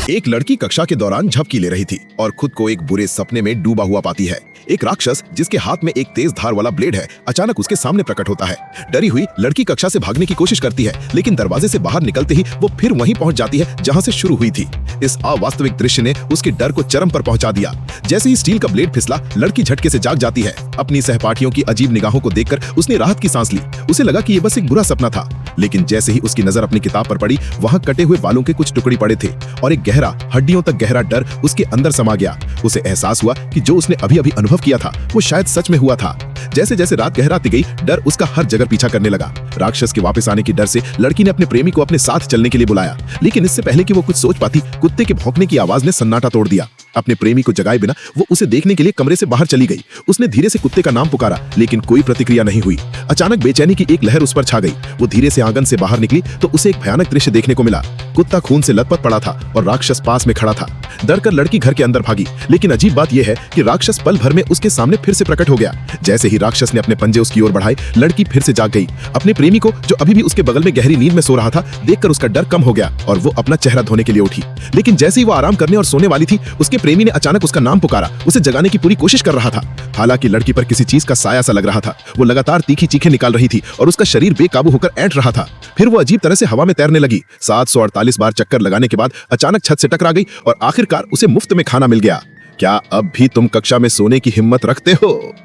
एक लड़की कक्षा के दौरान झपकी ले रही थी और खुद को एक बुरे सपने में डूबा हुआ पाती है। एक राक्षस जिसके हाथ में एक तेज धार वाला ब्लेड है अचानक उसके सामने प्रकट होता है। डरी हुई लड़की कक्षा से भागने की कोशिश करती है, लेकिन दरवाजे से बाहर निकलते ही वो फिर वहीं पहुंच जाती है जहां से शुरू हुई थी। इस अवास्तविक दृश्य ने उसके डर को चरम पर पहुंचा दिया। जैसे ही स्टील का ब्लेड फिसला, लड़की झटके से जाग जाती है। अपनी सहपाठियों की अजीब निगाहों को देखकर उसने राहत की सांस ली। उसे लगा कि ये बस एक बुरा सपना था, लेकिन जैसे ही उसकी नजर अपनी किताब पर पड़ी, वहां कटे हुए बालों के कुछ टुकड़े पड़े थे और एक गहरा, हड्डियों तक गहरा डर उसके अंदर समा गया। उसे एहसास हुआ कि जो उसने अभी अभी अनुभव किया था वो शायद सच में हुआ था। जैसे जैसे रात गहराती गई, डर उसका हर जगह पीछा करने लगा। राक्षस के वापस आने की डर से लड़की ने अपने प्रेमी को अपने साथ चलने के लिए बुलाया, लेकिन इससे पहले कि वो कुछ सोच पाती, कुत्ते के भौंकने की आवाज ने सन्नाटा तोड़ दिया। अपने प्रेमी को जगाए बिना वो उसे देखने के लिए कमरे से बाहर चली गई। उसने धीरे से कुत्ते का नाम पुकारा, लेकिन कोई प्रतिक्रिया नहीं हुई। अचानक बेचैनी की एक लहर उस पर छा गई। वो धीरे से आंगन से बाहर निकली तो उसे एक भयानक दृश्य देखने को मिला। कुत्ता खून से लथपथ पड़ा था और राक्षस पास में खड़ा था। डर कर लड़की घर के अंदर भागी, लेकिन अजीब बात यह है कि राक्षस पल भर में उसके सामने फिर से प्रकट हो गया। जैसे ही राक्षस ने अपने पंजे उसकी ओर बढ़ाए, लड़की फिर से जाग गई। अपने प्रेमी को, जो अभी भी उसके बगल में गहरी नींद में सो रहा था, देखकर उसका डर कम हो गया और वो अपना चेहरा धोने के लिए उठी। लेकिन जैसे ही वो आराम करने और सोने वाली थी, उसके प्रेमी ने अचानक उसका नाम पुकारा। उसे जगाने की पूरी कोशिश कर रहा था। हालांकि लड़की पर किसी चीज का साया सा लग रहा था। वो लगातार तीखी चीखें निकाल रही थी और उसका शरीर बेकाबू होकर ऐंठ रहा था। फिर वो अजीब तरह से हवा में तैरने लगी। 748 बार चक्कर लगाने के बाद अचानक छत से टकरा गई और आखिरकार उसे मुफ्त में खाना मिल गया। क्या अब भी तुम कक्षा में सोने की हिम्मत रखते हो?